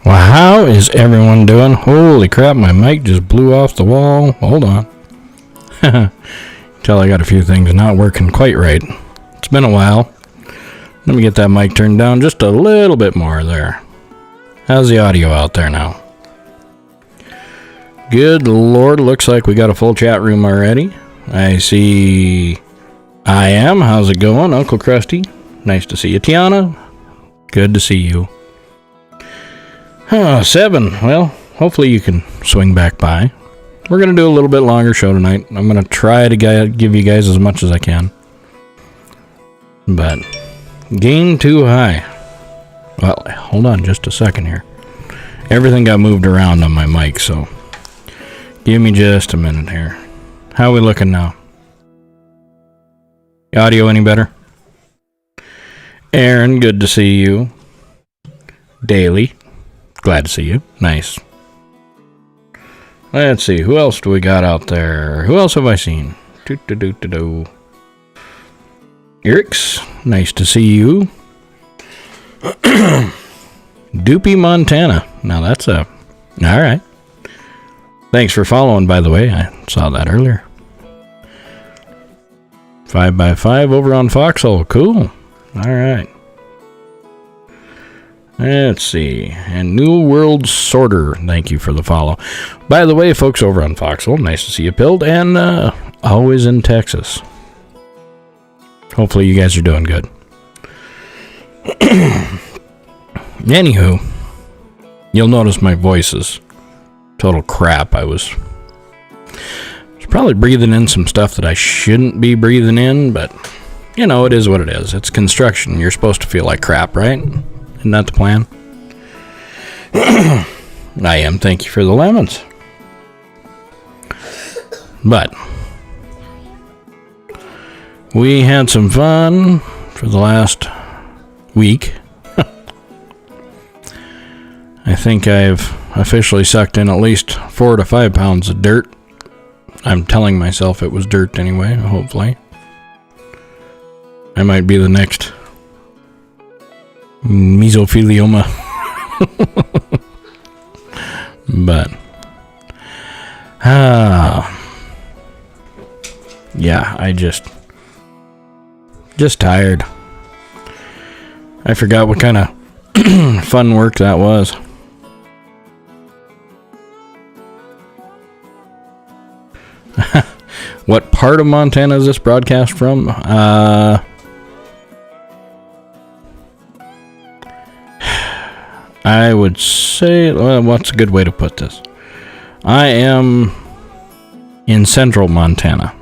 Well, how is everyone doing? Holy crap, my mic just blew off the wall. Hold on. Tell I got a few things not working quite right. It's been a while. Let me get that mic turned down just a little bit more there. How's the audio out there now? Good Lord, looks like we got a full chat room already. I see I am. How's it going? Uncle Krusty. Nice to see you. Tiana. Good to see you. 7. Well, hopefully you can swing back by. We're going to do a little bit longer show tonight. I'm going to try to give you guys as much as I can. But, gain too high. Well, hold on just a second here. Everything got moved around on my mic, so give me just a minute here. How are we looking now? Audio any better? Aaron, good to see you. Daily, glad to see you. Nice. Let's see, who else do we got out there? Who else have I seen? Eric's, nice to see you. Doopy, Montana. Now that's a... Alright. Thanks for following, by the way. I saw that earlier. 5x5 over on Foxhole. Cool. Alright. Let's see. And New World Sorter. Thank you for the follow. By the way, folks over on Foxhole, nice to see you, Pilled. And always in Texas. Hopefully you guys are doing good. Anywho, you'll notice my voice is total crap. I was probably breathing in some stuff that I shouldn't be breathing in, but you know, it is what it is. It's construction. You're supposed to feel like crap, right? Isn't that the plan? I am. Thank you for the lemons. But we had some fun for the last week. I think I've officially sucked in at least 4 to 5 pounds of dirt. I'm telling myself it was dirt anyway, hopefully. I might be the next mesothelioma. But yeah, I just tired. I forgot what kind of fun work that was. What part of Montana is this broadcast from? I would say, what's a good way to put this? I am in central Montana.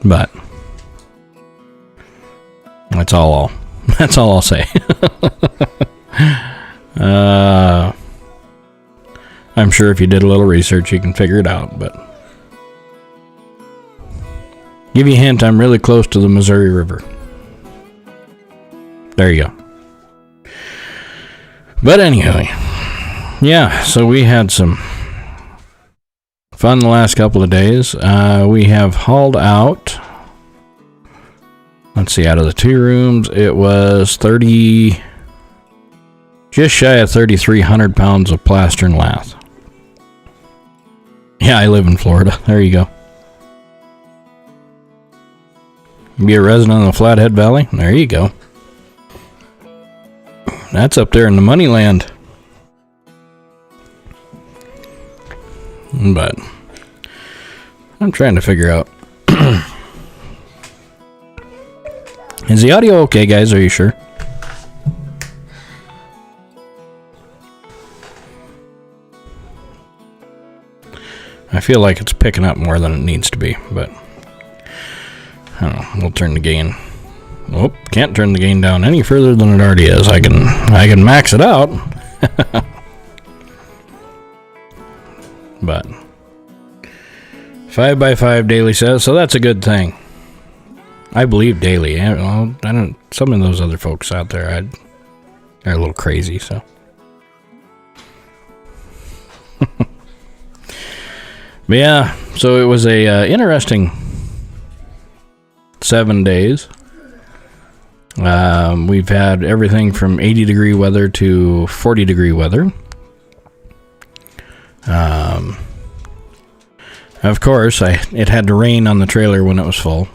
But that's all I'll say. I'm sure if you did a little research, you can figure it out, but give you a hint, I'm really close to the Missouri River. There you go. But anyway, yeah, so we had some fun the last couple of days. We have hauled out, let's see, out of the 2 rooms, it was just shy of 3,300 pounds of plaster and lath. Yeah, I live in Florida. There you go. Be a resident of the Flathead Valley? There you go. That's up there in the money land. But I'm trying to figure out. Is the audio okay, guys? Are you sure? I feel like it's picking up more than it needs to be, but I don't know. We'll turn the gain. Oh, can't turn the gain down any further than it already is. I can max it out. But 5x5 Daily says, so that's a good thing. I believe Daily. I don't. Some of those other folks out there, they're a little crazy. So. But yeah, so it was a interesting 7 days. We've had everything from 80-degree weather to 40-degree weather. Of course, it had to rain on the trailer when it was full.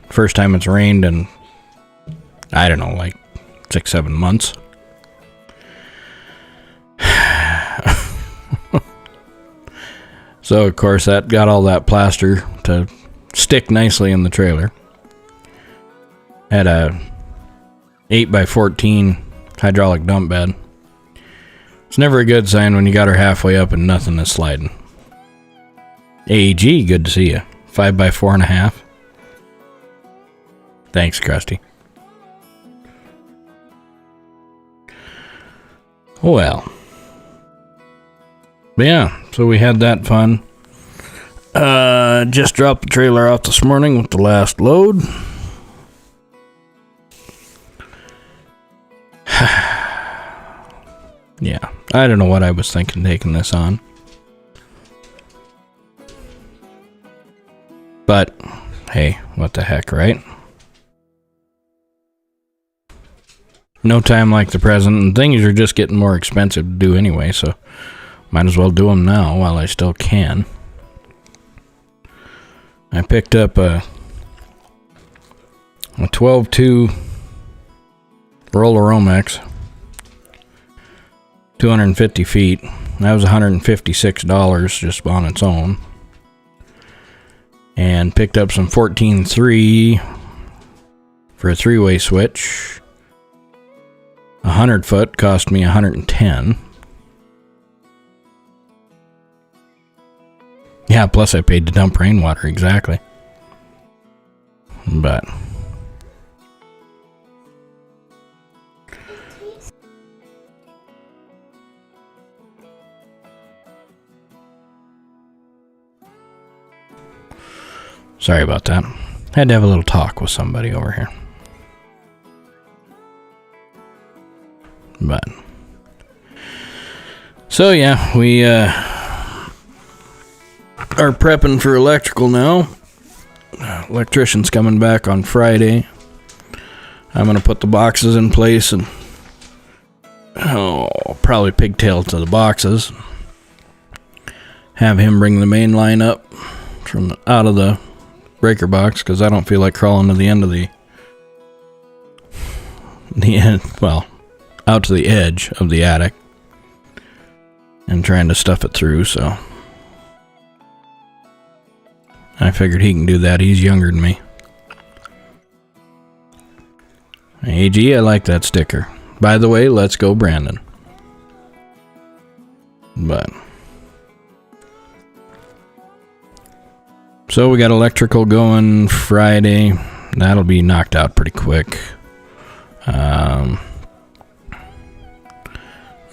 First time it's rained in, I don't know, like 6-7 months. So, of course, that got all that plaster to stick nicely in the trailer. Had a 8x14 hydraulic dump bed. It's never a good sign when you got her halfway up and nothing is sliding. AEG, good to see you. 5x4.5. Thanks, Krusty. Well. But yeah, so we had that fun. Just dropped the trailer off this morning with the last load. Yeah, I don't know what I was thinking taking this on. But, hey, what the heck, right? No time like the present, and things are just getting more expensive to do anyway, so might as well do them now while I still can. I picked up a 12.2 Roller Romex, 250 feet. That was $156 just on its own. And picked up some 14.3 for a 3-way switch. 100 foot cost me $110. Yeah, plus I paid to dump rainwater, exactly. But sorry about that. Had to have a little talk with somebody over here. But so yeah, we are prepping for electrical now. Electrician's coming back on Friday. I'm gonna put the boxes in place and probably pigtail to the boxes. Have him bring the main line up from out of the breaker box because I don't feel like crawling to the end of the end. Well, out to the edge of the attic and trying to stuff it through. So I figured he can do that. He's younger than me. AG, I like that sticker. By the way, let's go Brandon. But so we got electrical going Friday. That'll be knocked out pretty quick.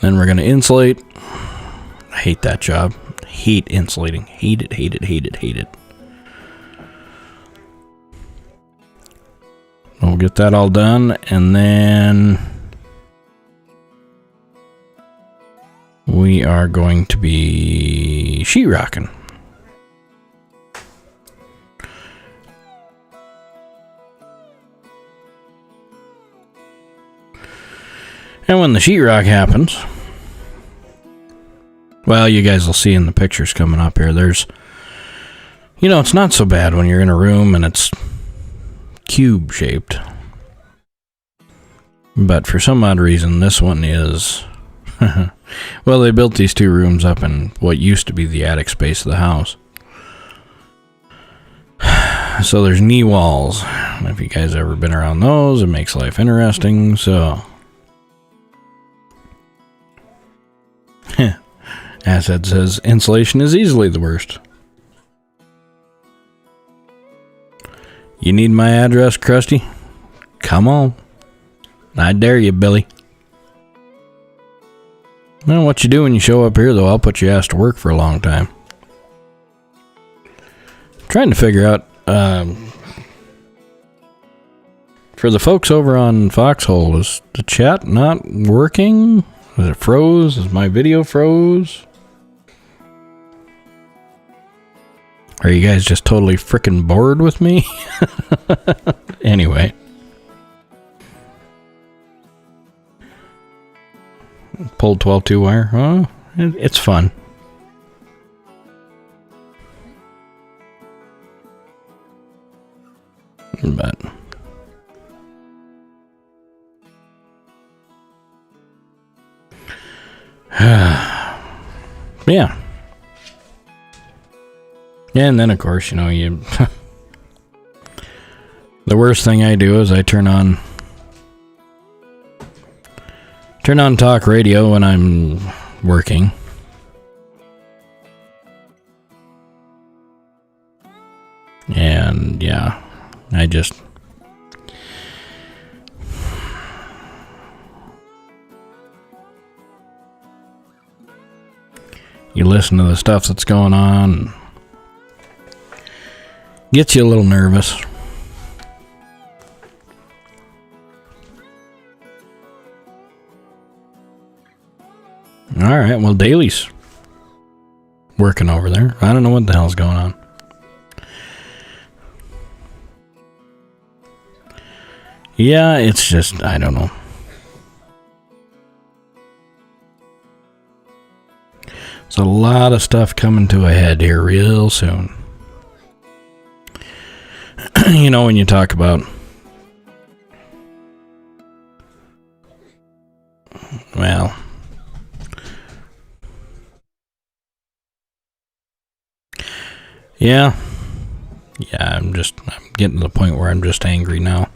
Then we're going to insulate. I hate that job. Hate insulating. Hate it, hate it, hate it, hate it. We'll get that all done, and then we are going to be sheetrocking. And when the sheetrock happens, well, you guys will see in the pictures coming up here, there's, it's not so bad when you're in a room and it's cube shaped. But for some odd reason, this one is, well, they built these two rooms up in what used to be the attic space of the house. So there's knee walls. If you guys ever been around those, it makes life interesting, so. Asset says insulation is easily the worst. You need my address, Krusty? Come on. I dare you, Billy. Well, what you do when you show up here, though, I'll put your ass to work for a long time. Trying to figure out, for the folks over on Foxhole, is the chat not working? Is it froze? Is my video froze? Are you guys just totally freaking bored with me? Anyway. Pulled 12-2 wire. Huh? It's fun. But yeah. And then of course, you the worst thing I do is I turn on talk radio when I'm working. And yeah, I just you listen to the stuff that's going on and gets you a little nervous. All right, well, Daly's working over there. I don't know what the hell's going on. Yeah, it's just, I don't know. There's a lot of stuff coming to a head here real soon. When you talk about, well, yeah, I'm getting to the point where I'm just angry now.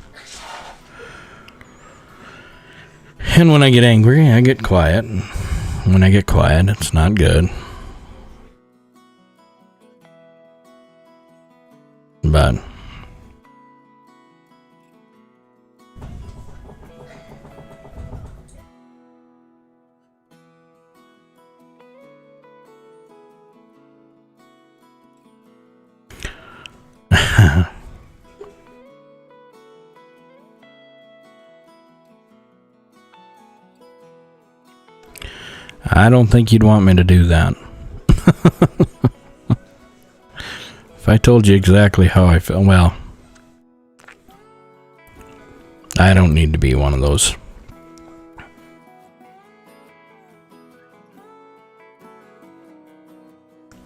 And when I get angry, I get quiet. And when I get quiet, it's not good. But I don't think you'd want me to do that. If I told you exactly how I feel, well, I don't need to be one of those.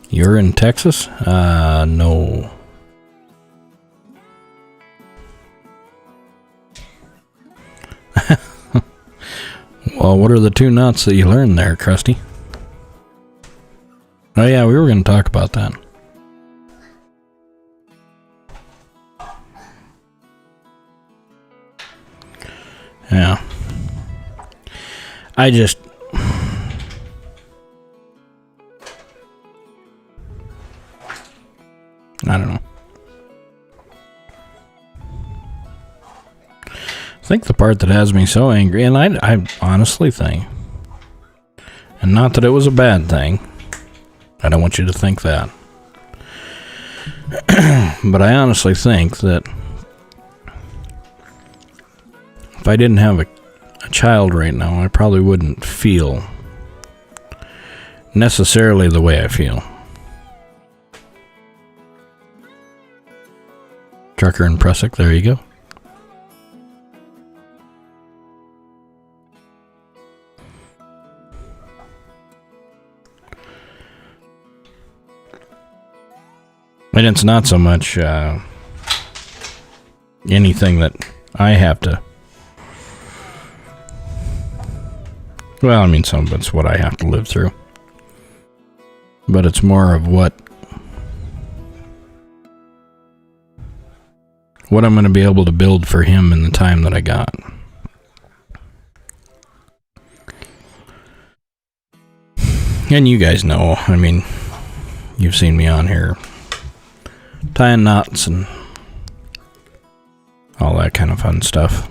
You're in Texas? No. Well, what are the two nuts that you learned there, Krusty? Oh yeah, we were going to talk about that. Yeah. I don't know. I think the part that has me so angry, and I honestly think, and not that it was a bad thing, I don't want you to think that, but I honestly think that if I didn't have a child right now, I probably wouldn't feel necessarily the way I feel. Trucker and Prusik, there you go. And it's not so much anything that I have to. Well, I mean, some of it's what I have to live through. But it's more of what I'm going to be able to build for him in the time that I got. And you guys know, I mean, you've seen me on here tying knots and all that kind of fun stuff.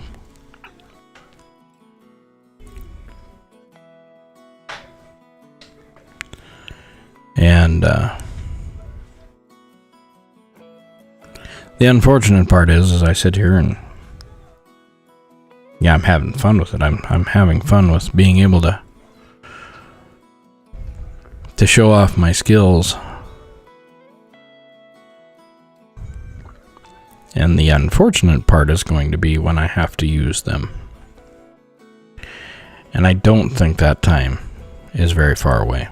And the unfortunate part is, as I sit here and yeah, I'm having fun with it. I'm having fun with being able to show off my skills. And the unfortunate part is going to be when I have to use them. And I don't think that time is very far away.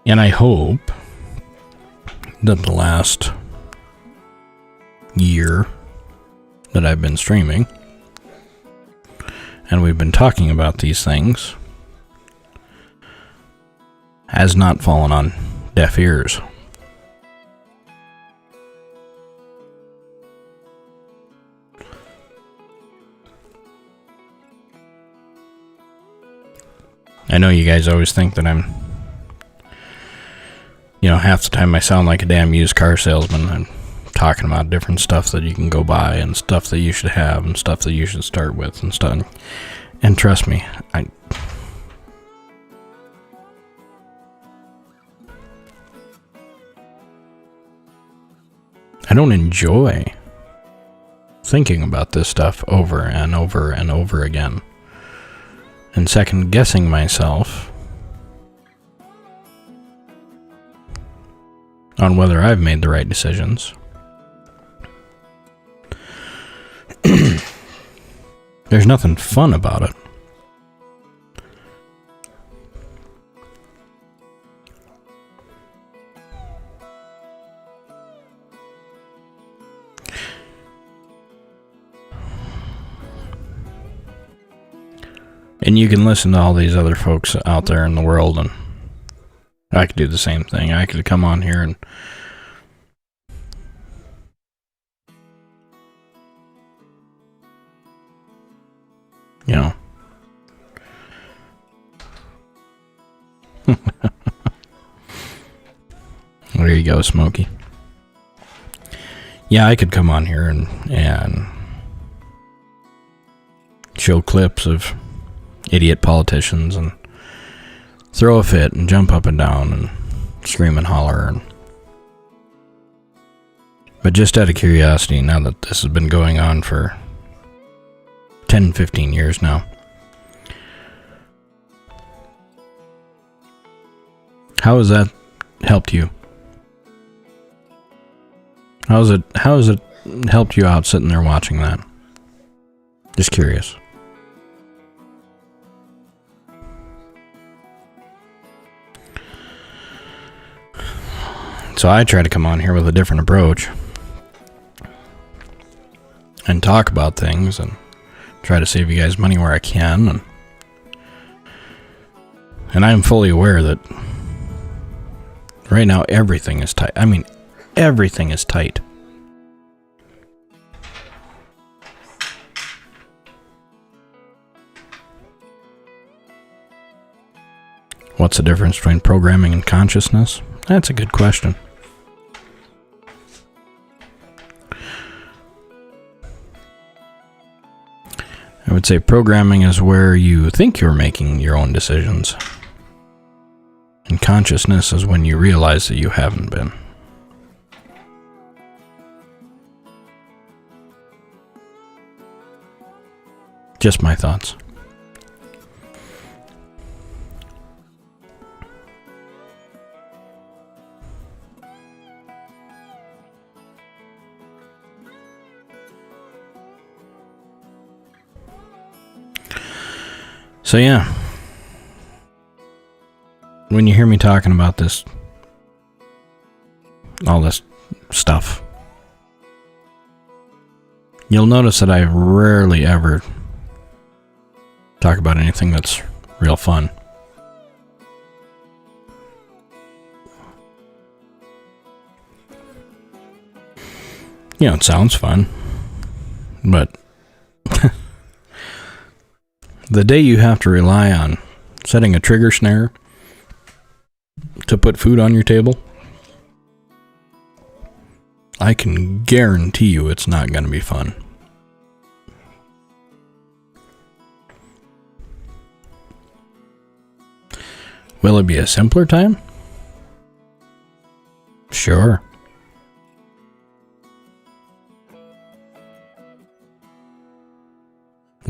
And I hope that the last year that I've been streaming and we've been talking about these things has not fallen on deaf ears. I know you guys always think that I'm, half the time I sound like a damn used car salesman. I'm talking about different stuff that you can go buy and stuff that you should have and stuff that you should start with and stuff. And trust me, I don't enjoy thinking about this stuff over and over and over again and second guessing myself on whether I've made the right decisions. There's nothing fun about it. And you can listen to all these other folks out there in the world, and I could do the same thing. I could come on here and there you go, Smokey. Yeah, I could come on here and show clips of idiot politicians and throw a fit and jump up and down and scream and holler. But just out of curiosity, now that this has been going on for 10, 15 years now, how has that helped you? How has it helped you out sitting there watching that? Just curious. So I try to come on here with a different approach and talk about things and try to save you guys money where I can, and I'm fully aware that right now everything is tight. I mean, everything is tight. What's the difference between programming and consciousness? That's a good question. I would say programming is where you think you're making your own decisions. And consciousness is when you realize that you haven't been. Just my thoughts. So yeah, when you hear me talking about this, all this stuff, you'll notice that I rarely ever talk about anything that's real fun. It sounds fun, but the day you have to rely on setting a trigger snare to put food on your table, I can guarantee you it's not going to be fun. Will it be a simpler time? Sure.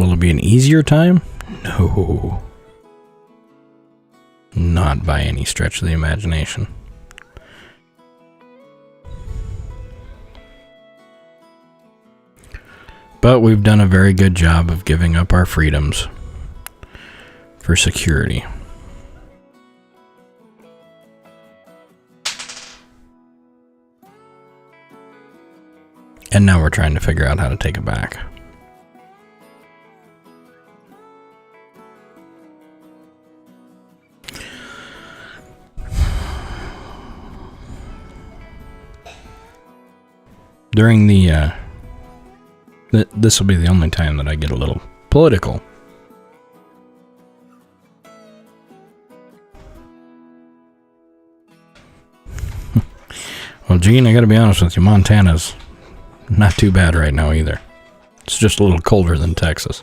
Will it be an easier time? No. Not by any stretch of the imagination. But we've done a very good job of giving up our freedoms for security. And now we're trying to figure out how to take it back. During the, this will be the only time that I get a little political. Well, Gene, I gotta be honest with you, Montana's not too bad right now either. It's just a little colder than Texas.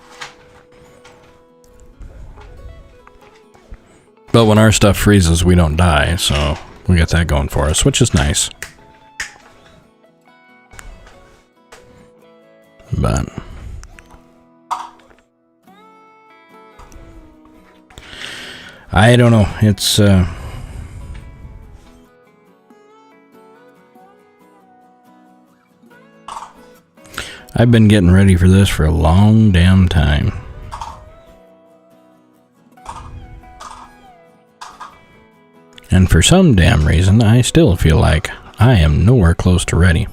But when our stuff freezes, we don't die, so we got that going for us, which is nice. But I don't know. It's I've been getting ready for this for a long damn time. And for some damn reason, I still feel like I am nowhere close to ready.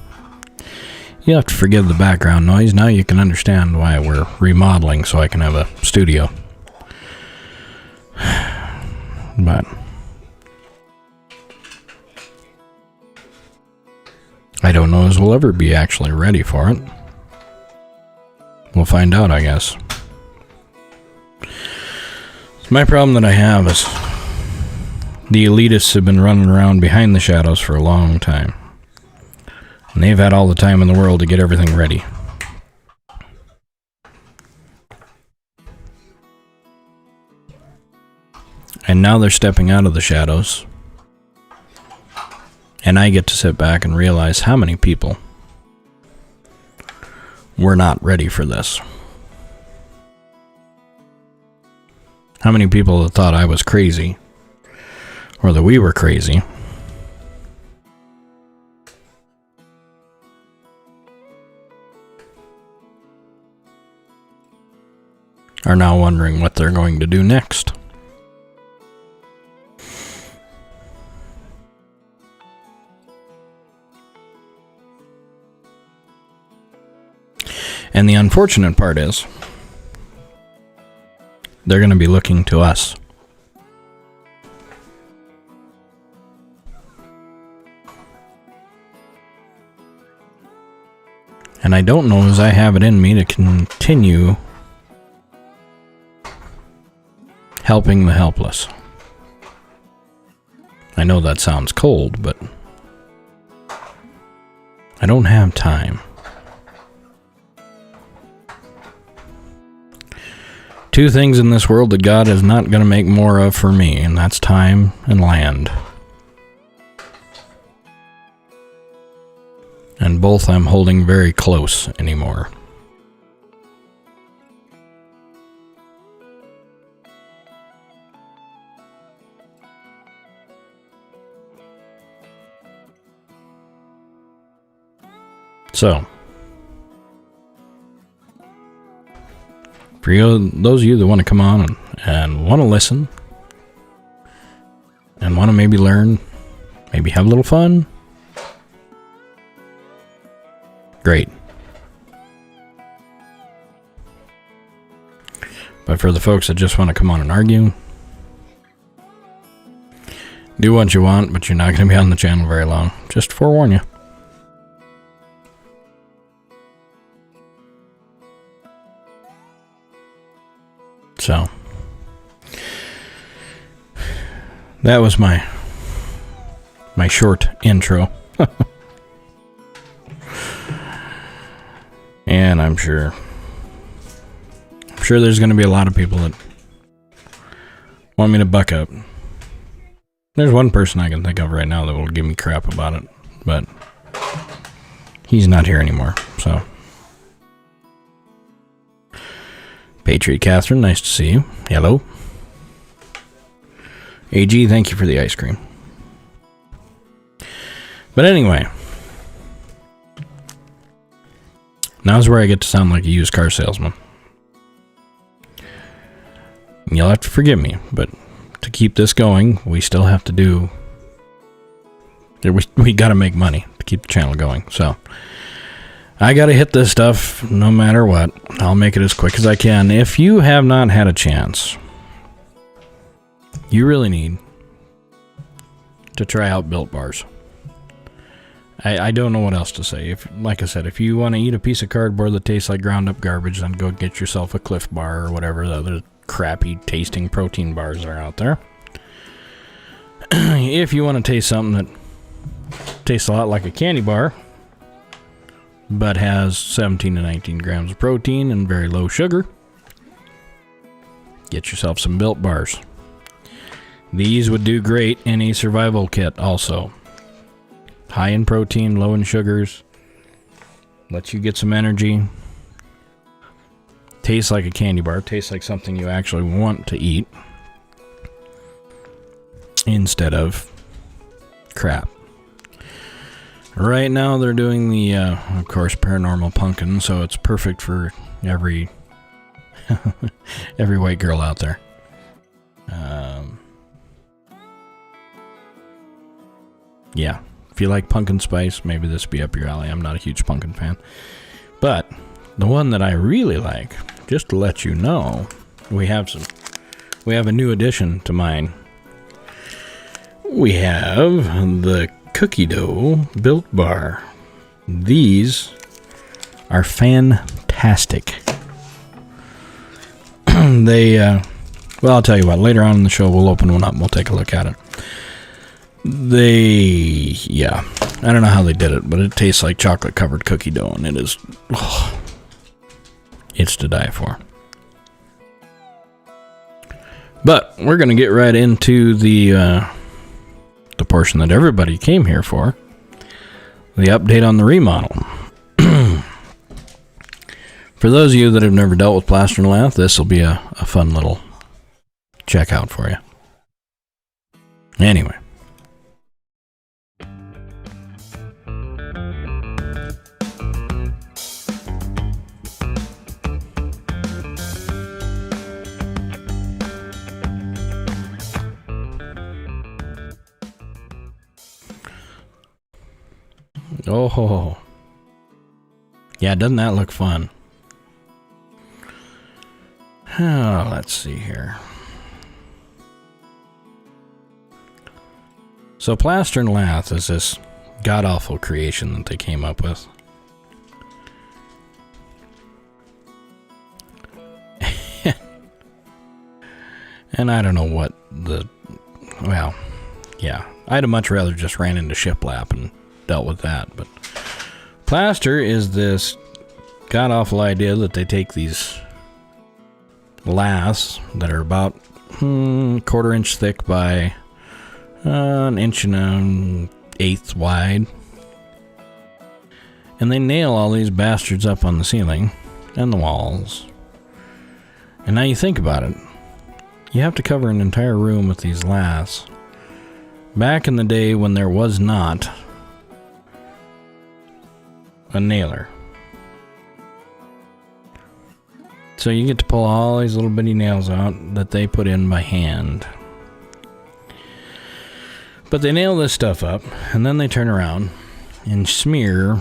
You have to forgive the background noise. Now you can understand why we're remodeling so I can have a studio. But I don't know as we'll ever be actually ready for it. We'll find out, I guess. My problem that I have is the elitists have been running around behind the shadows for a long time. And they've had all the time in the world to get everything ready. And now they're stepping out of the shadows. And I get to sit back and realize how many people were not ready for this. How many people that thought I was crazy, or that we were crazy, are now wondering what they're going to do next. And the unfortunate part is, they're going to be looking to us. And I don't know as I have it in me to continue helping the helpless. I know that sounds cold, but I don't have time. Two things in this world that God is not going to make more of for me, and that's time and land. And both I'm holding very close anymore. So, for you, those of you that want to come on and want to listen, and want to maybe learn, maybe have a little fun, great. But for the folks that just want to come on and argue, do what you want, but you're not going to be on the channel very long. Just to forewarn you. So, that was my short intro. And I'm sure there's going to be a lot of people that want me to buck up. There's one person I can think of right now that will give me crap about it, but he's not here anymore, so Patriot Catherine, nice to see you. Hello. AG, thank you for the ice cream. But anyway, now's where I get to sound like a used car salesman. You'll have to forgive me, but to keep this going, we still have to do... We got to make money to keep the channel going, so... I got to hit this stuff no matter what. I'll make it as quick as I can. If you have not had a chance, you really need to try out Built Bars. I don't know what else to say. Like I said, if you want to eat a piece of cardboard that tastes like ground up garbage, then go get yourself a Cliff Bar or whatever the other crappy tasting protein bars are out there. If you want to taste something that tastes a lot like a candy bar, but has 17 to 19 grams of protein and very low sugar, get yourself some Built Bars. These would do great in a survival kit also. High in protein, low in sugars, lets you get some energy. Tastes like a candy bar, tastes like something you actually want to eat instead of crap. Right now they're doing the, of course, Paranormal Pumpkin, so it's perfect for every every white girl out there. Yeah, if you like pumpkin spice, maybe this would be up your alley. I'm not a huge pumpkin fan. But the one that I really like, just to let you know, we have a new addition to mine. We have the cookie dough Built Bar. These are fantastic. Well, I'll tell you what, later on in the show we'll open one up and we'll take a look at it. Yeah, I don't know how they did it, but it tastes like chocolate covered cookie dough, and it is, it's to die for. But we're going to get right into the portion that everybody came here for, the update on the remodel. For those of you that have never dealt with plaster and lath, this will be a fun little check out for you. Anyway. Oh, yeah, doesn't that look fun? Oh, let's see here. So plaster and lath is this god-awful creation that they came up with. And I don't know what well, yeah, I'd have much rather just ran into shiplap and dealt with that, but plaster is this god-awful idea that they take these laths that are about quarter inch thick by an inch and an eighth wide, and they nail all these bastards up on the ceiling and the walls. And now you think about it, you have to cover an entire room with these laths. Back in the day when there was not a nailer. So you get to pull all these little bitty nails out that they put in by hand. But they nail this stuff up, and then they turn around and smear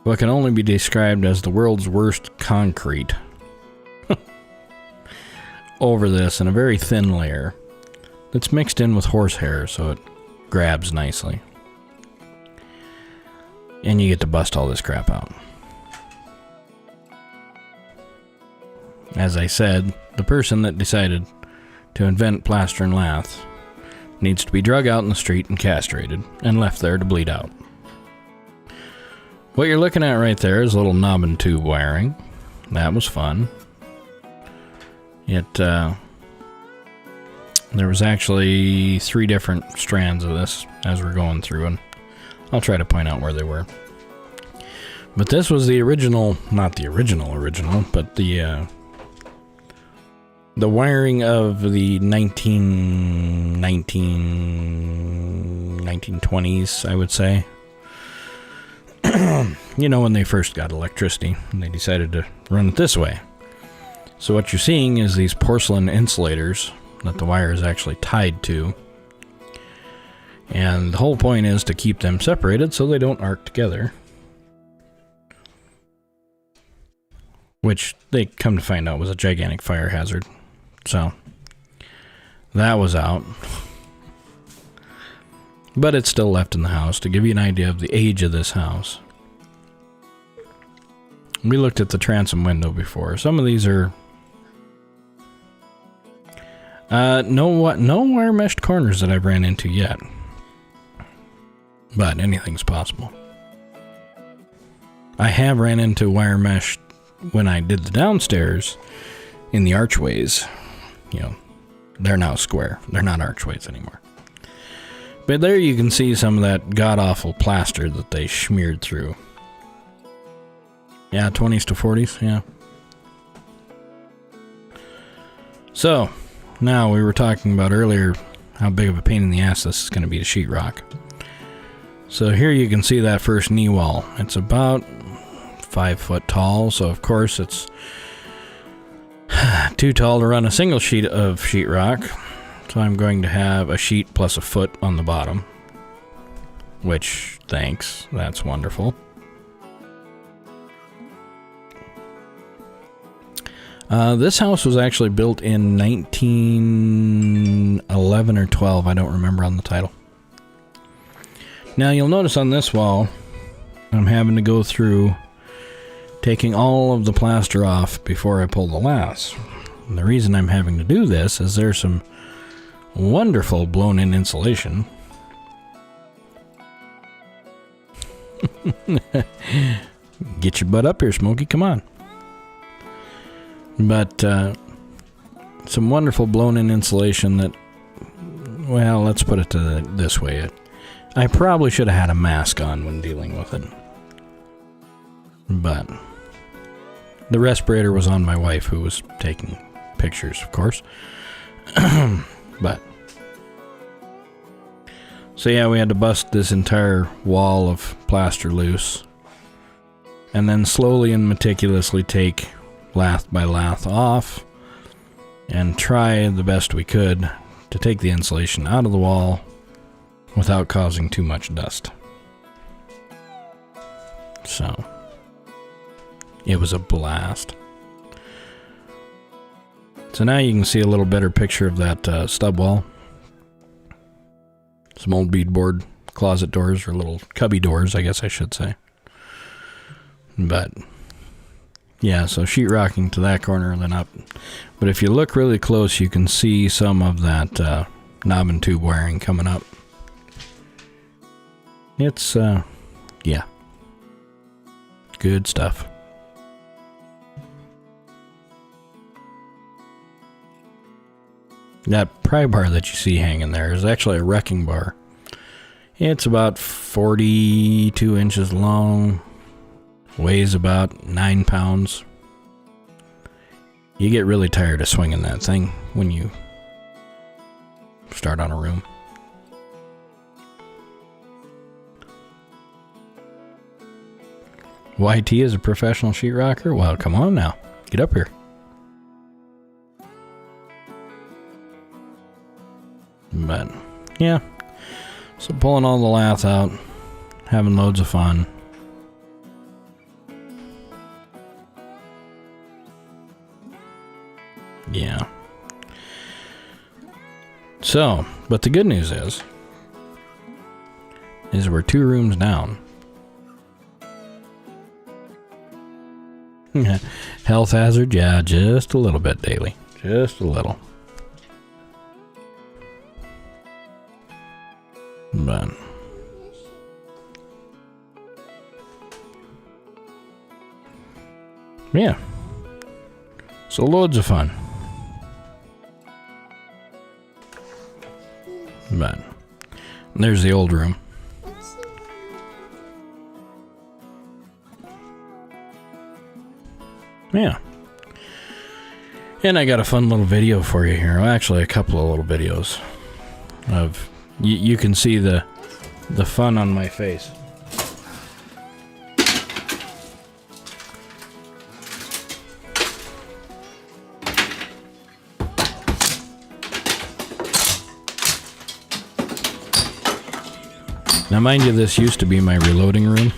what can only be described as the world's worst concrete over this in a very thin layer that's mixed in with horsehair so it grabs nicely. And you get to bust all this crap out. As I said, the person that decided to invent plaster and lath needs to be drug out in the street and castrated and left there to bleed out. What you're looking at right there is a little knob and tube wiring. That was fun. There was actually 3 different strands of this as we're going through, and I'll try to point out where they were. But this was the original, not the original, but the the wiring of the 1920s, I would say. You know, when they first got electricity, and they decided to run it this way. So what you're seeing is these porcelain insulators that the wire is actually tied to. And the whole point is to keep them separated so they don't arc together. Which they come to find out was a gigantic fire hazard. So that was out. But it's still left in the house to give you an idea of the age of this house. We looked at the transom window before. Some of these are no wire meshed corners that I've ran into yet. But anything's possible. I have ran into wire mesh when I did the downstairs in the archways. You know, they're now square. They're not archways anymore. But there you can see some of that god-awful plaster that they smeared through. Yeah, 20s to 40s, yeah. So, now we were talking about earlier how big of a pain in the ass this is going to be to sheetrock. So here you can see that first knee wall. It's about 5 foot tall, so of course it's too tall to run a single sheet of sheetrock. So I'm going to have a sheet plus a foot on the bottom. Which, thanks, that's wonderful. This house was actually built in 1911 or 12. I don't remember on the title. Now you'll notice on this wall, I'm having to go through taking all of the plaster off before I pull the laths. And the reason I'm having to do this is there's some wonderful blown-in insulation. Get your butt up here, Smokey. Come on. But some wonderful blown-in insulation that, well, let's put it this way. I probably should have had a mask on when dealing with it. But the respirator was on my wife, who was taking pictures, of course. But so yeah, we had to bust this entire wall of plaster loose, and then slowly and meticulously take lath by lath off, and try the best we could to take the insulation out of the wall without causing too much dust. So it was a blast. So now you can see a little better picture of that stub wall. Some old beadboard closet doors, or little cubby doors, I guess I should say. But yeah, so sheetrocking to that corner and then up. But if you look really close, you can see some of that knob and tube wiring coming up. It's, yeah. Good stuff. That pry bar that you see hanging there is actually a wrecking bar. It's about 42 inches long, weighs about 9 pounds. You get really tired of swinging that thing when you start on a room. YT is a professional sheetrocker? Well, come on now. Get up here. But, yeah. So pulling all the lath out, having loads of fun. Yeah. So, but the good news is we're 2 rooms down. Health hazard? Yeah, just a little bit, Daily. Just a little. But yeah. So loads of fun. But there's the old room. Yeah. And I got a fun little video for you here. Well, actually, a couple of little videos of you can see the fun on my face. Now, mind you, this used to be my reloading room.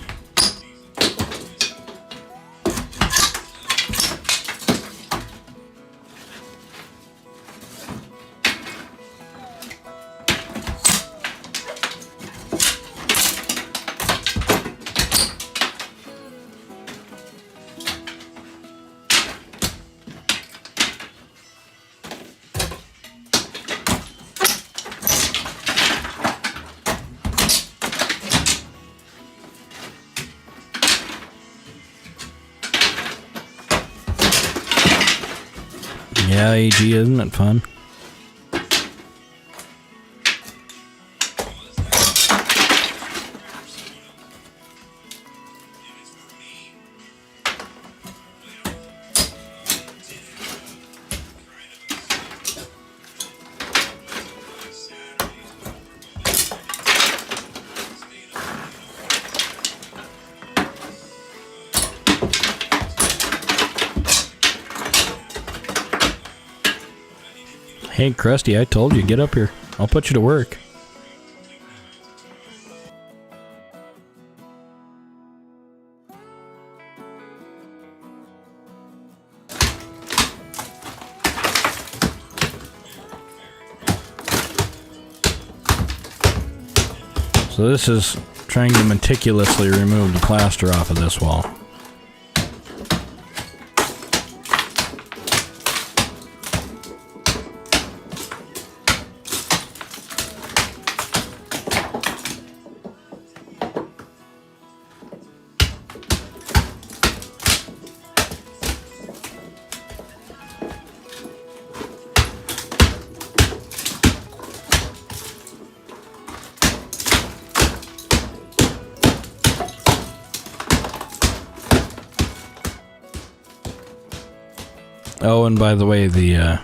Yeah, AG, isn't it fun? Hey, Krusty, I told you, get up here. I'll put you to work. So this is trying to meticulously remove the plaster off of this wall. Oh, and by the way, the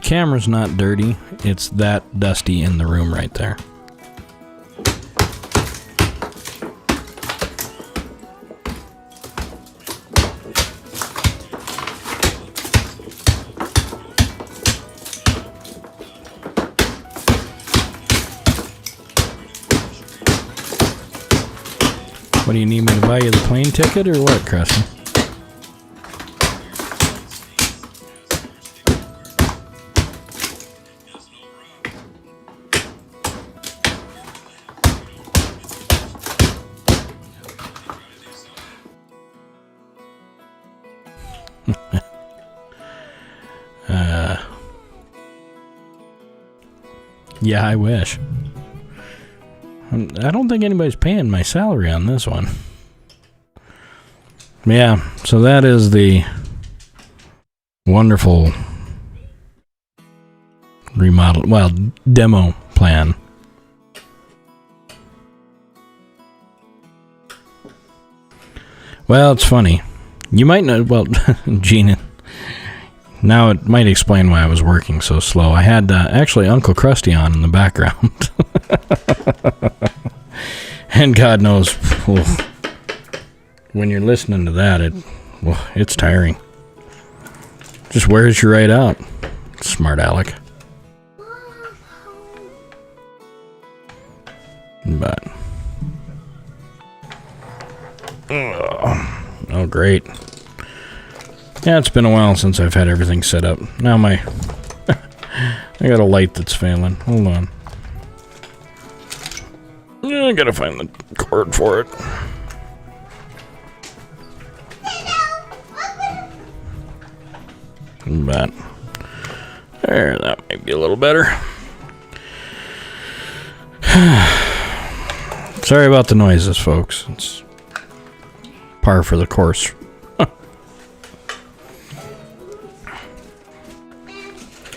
camera's not dirty. It's that dusty in the room right there. What, do you need me to buy you the plane ticket or what, Krusty? Yeah, I wish. I don't think anybody's paying my salary on this one. Yeah, so that is the wonderful remodel, well, demo plan. Well, it's funny. You might know, well, Gina, now it might explain why I was working so slow. I had actually Uncle Krusty on in the background. And God knows, when you're listening to that, it's tiring. Just wears you right out. Smart Alec. But oh, great. Yeah, it's been a while since I've had everything set up. Now I got a light that's failing. Hold on. Yeah, I gotta find the cord for it. But there, that might be a little better. Sorry about the noises, folks. It's par for the course.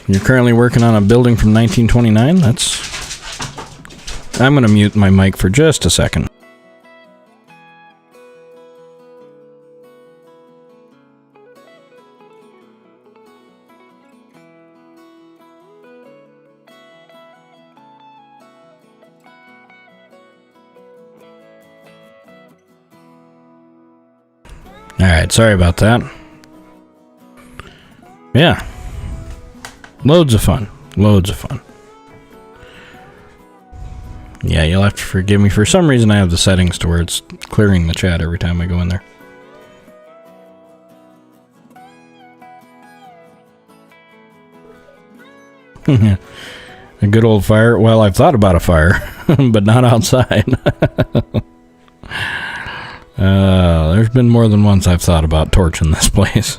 You're currently working on a building from 1929? I'm going to mute my mic for just a second. Alright, sorry about that. Yeah. Loads of fun. Loads of fun. Yeah, you'll have to forgive me. For some reason, I have the settings to where it's clearing the chat every time I go in there. A good old fire. Well, I've thought about a fire, but not outside. There's been more than once I've thought about torching this place.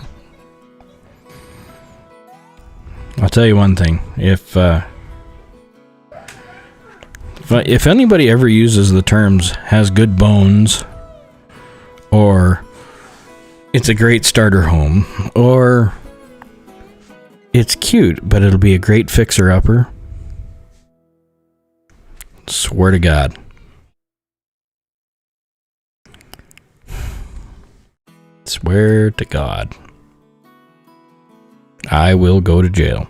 I'll tell you one thing. If anybody ever uses the terms has good bones, or it's a great starter home, or it's cute, but it'll be a great fixer-upper, swear to God. Swear to God. I will go to jail.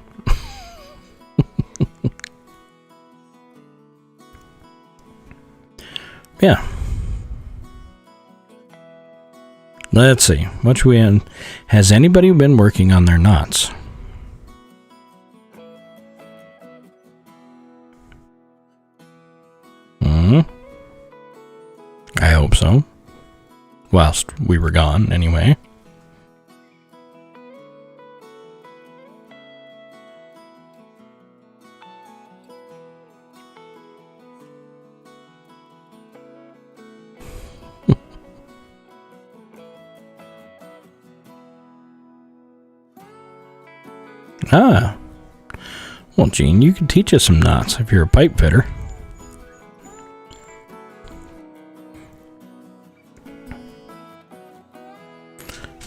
Yeah. Let's see. What we in? Has anybody been working on their knots? I hope so. Whilst we were gone, anyway. Ah. Well, Gene, you can teach us some knots if you're a pipe fitter.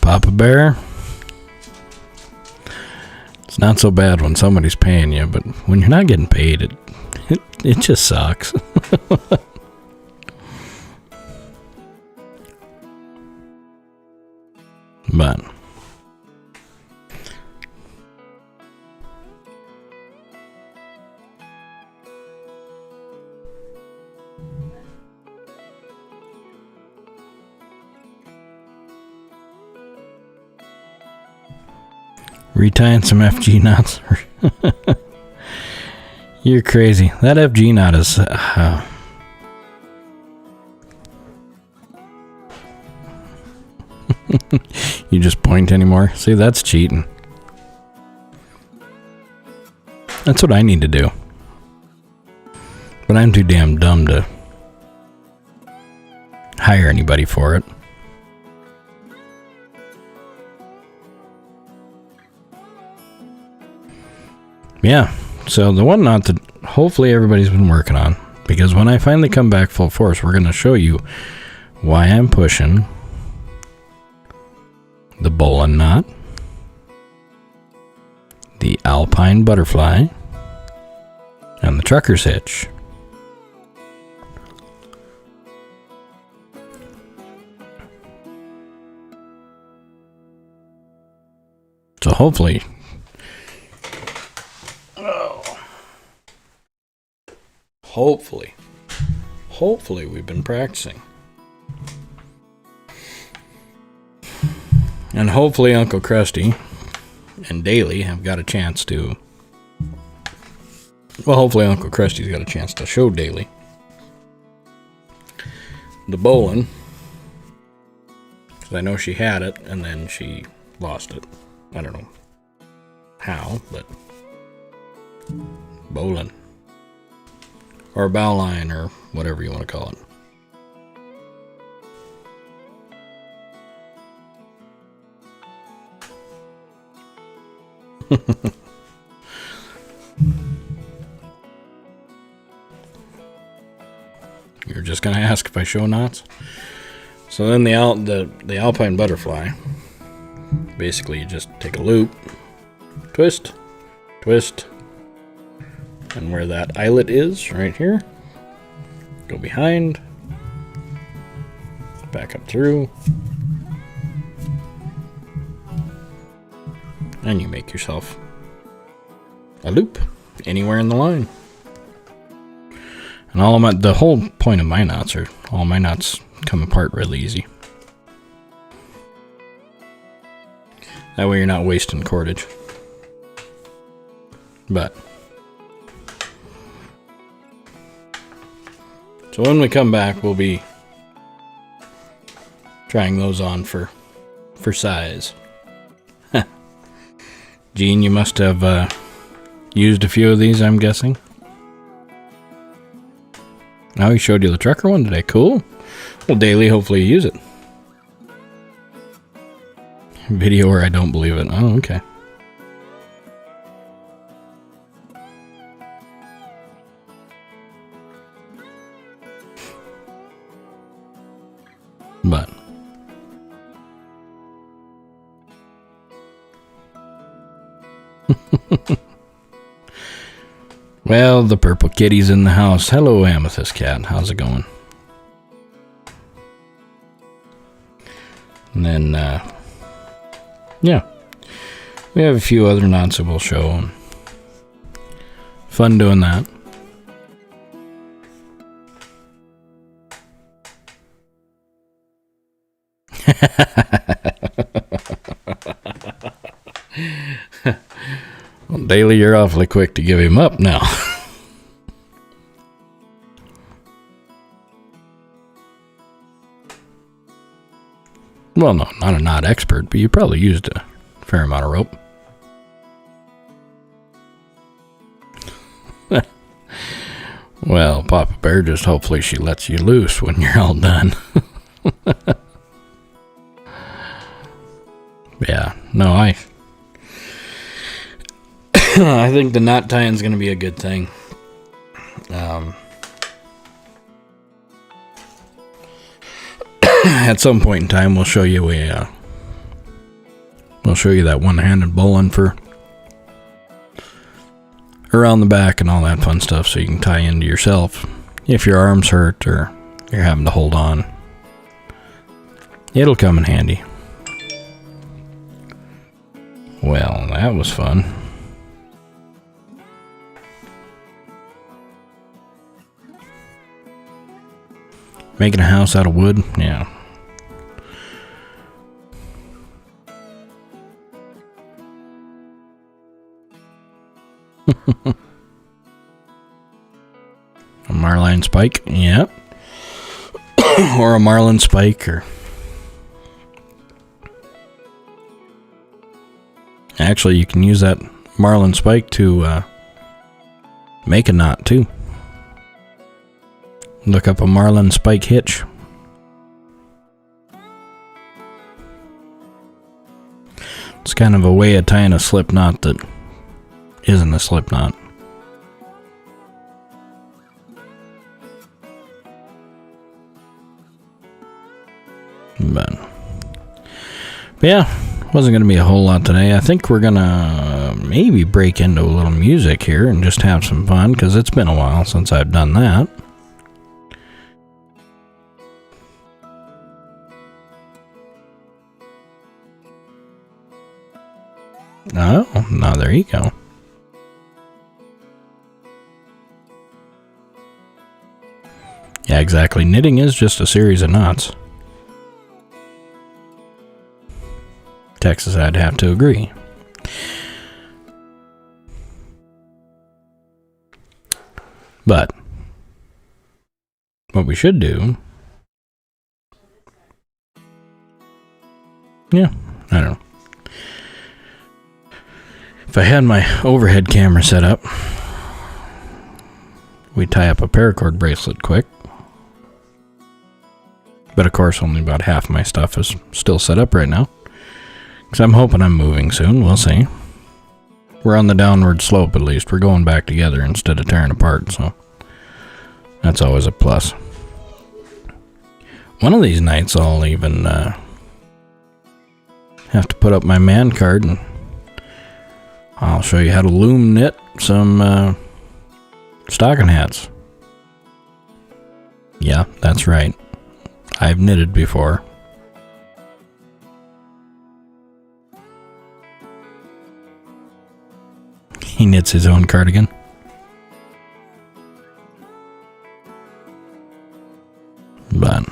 Papa Bear. It's not so bad when somebody's paying you, but when you're not getting paid, it just sucks. But retying some FG knots. You're crazy. That FG knot is you just point anymore. See, that's cheating. That's what I need to do. But I'm too damn dumb to hire anybody for it. Yeah, so the one knot that hopefully everybody's been working on, because when I finally come back full force, we're going to show you why I'm pushing the Bolin knot, the Alpine butterfly, and the trucker's hitch. So hopefully Hopefully we've been practicing. And hopefully Uncle Krusty and Daly have got a chance to... Well, hopefully Uncle Krusty's got a chance to show Daly the Bolin. Because I know she had it, and then she lost it. I don't know how, but... Bolin. Or bowline, or whatever you want to call it. You're just going to ask if I show knots? So then the Alpine butterfly, basically you just take a loop, twist, twist, and where that eyelet is, right here, go behind, back up through, and you make yourself a loop anywhere in the line. And the whole point of my knots are, all my knots come apart really easy. That way you're not wasting cordage. But so when we come back, we'll be trying those on for size. Gene, you must have used a few of these, I'm guessing. Oh, he showed you the trucker one today. Cool. Well, daily, hopefully you use it. Video where I don't believe it. Oh, okay. But well, the purple kitty's in the house. Hello, Amethyst Cat. How's it going? And then, yeah, we have a few other knots that we'll show. Fun doing that. Well, Daly, you're awfully quick to give him up now. Well, no, not a knot expert, but you probably used a fair amount of rope. Well, Papa Bear, just hopefully she lets you loose when you're all done. Yeah, no, I think the knot tying is going to be a good thing. At some point in time, we'll show you that one-handed bowline for around the back and all that fun stuff, so you can tie into yourself if your arm's hurt or you're having to hold on. It'll come in handy. Well, that was fun. Making a house out of wood? Yeah. A marline spike? Yeah. Or a marlin spike, or... Actually, you can use that marlin spike to make a knot, too. Look up a marlin spike hitch. It's kind of a way of tying a slip knot that isn't a slip knot. But yeah, wasn't going to be a whole lot today. I think we're going to maybe break into a little music here and just have some fun, because it's been a while since I've done that. Oh, now there you go. Yeah, exactly. Knitting is just a series of knots. Texas, I'd have to agree. But what we should do... Yeah, I don't know. If I had my overhead camera set up, we'd tie up a paracord bracelet quick. But of course, only about half my stuff is still set up right now, because I'm hoping I'm moving soon. We'll see. We're on the downward slope, at least. We're going back together instead of tearing apart, so that's always a plus. One of these nights, I'll even have to put up my man card, and I'll show you how to loom knit some stocking hats. Yeah, that's right. I've knitted before. He knits his own cardigan. But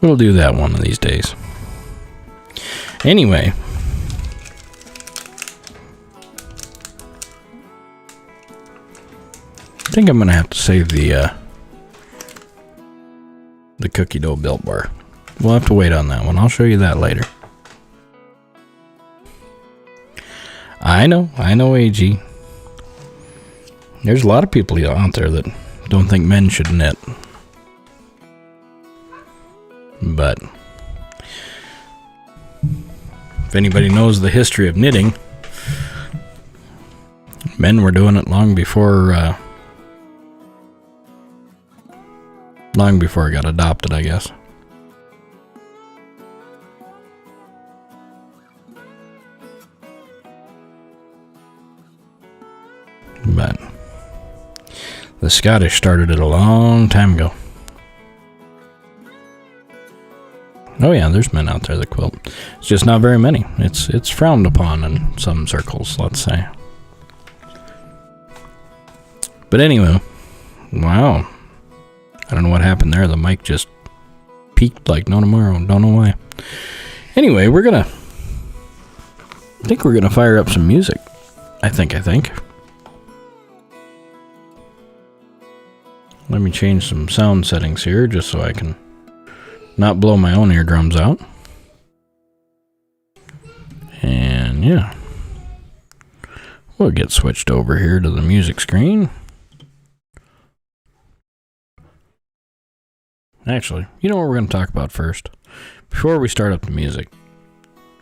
we'll do that one of these days. Anyway. I think I'm going to have to save the cookie dough Built Bar. We'll have to wait on that one. I'll show you that later. I know, AG. There's a lot of people out there that don't think men should knit. But if anybody knows the history of knitting, men were doing it long before it got adopted, I guess. But the Scottish started it a long time ago. Oh yeah, there's men out there that quilt. It's just not very many. It's frowned upon in some circles, let's say. But anyway, wow. I don't know what happened there. The mic just peaked like no tomorrow. Don't know why. Anyway, I think we're gonna fire up some music. I think. Let me change some sound settings here just so I can not blow my own eardrums out. And yeah, we'll get switched over here to the music screen. Actually, you know what we're going to talk about first? Before we start up the music,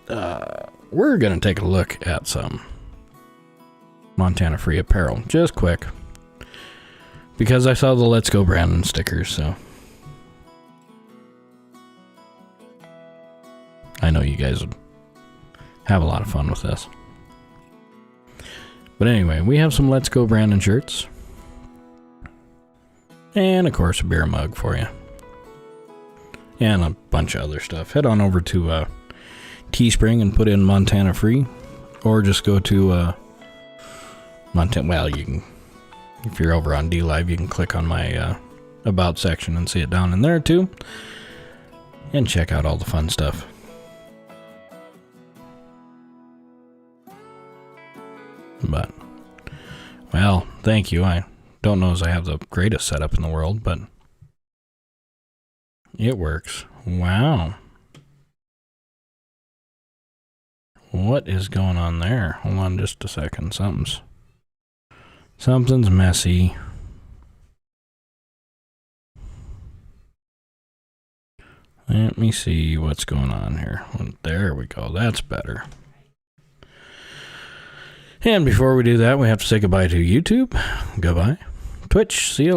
we're going to take a look at some Montana Free apparel, just quick. Because I saw the Let's Go Brandon stickers, so I know you guys would have a lot of fun with this. But anyway, we have some Let's Go Brandon shirts. And of course a beer mug for you. And a bunch of other stuff. Head on over to Teespring and put in Montana Free. Or just go to Montana. Well, you can, if you're over on DLive, you can click on my About section and see it down in there too. And check out all the fun stuff. But, well, thank you. I don't know as I have the greatest setup in the world, but it works. Wow. What is going on there? Hold on just a second. Something's messy. Let me see what's going on here. There we go. That's better. And before we do that, we have to say goodbye to YouTube. Goodbye. Twitch. See you later.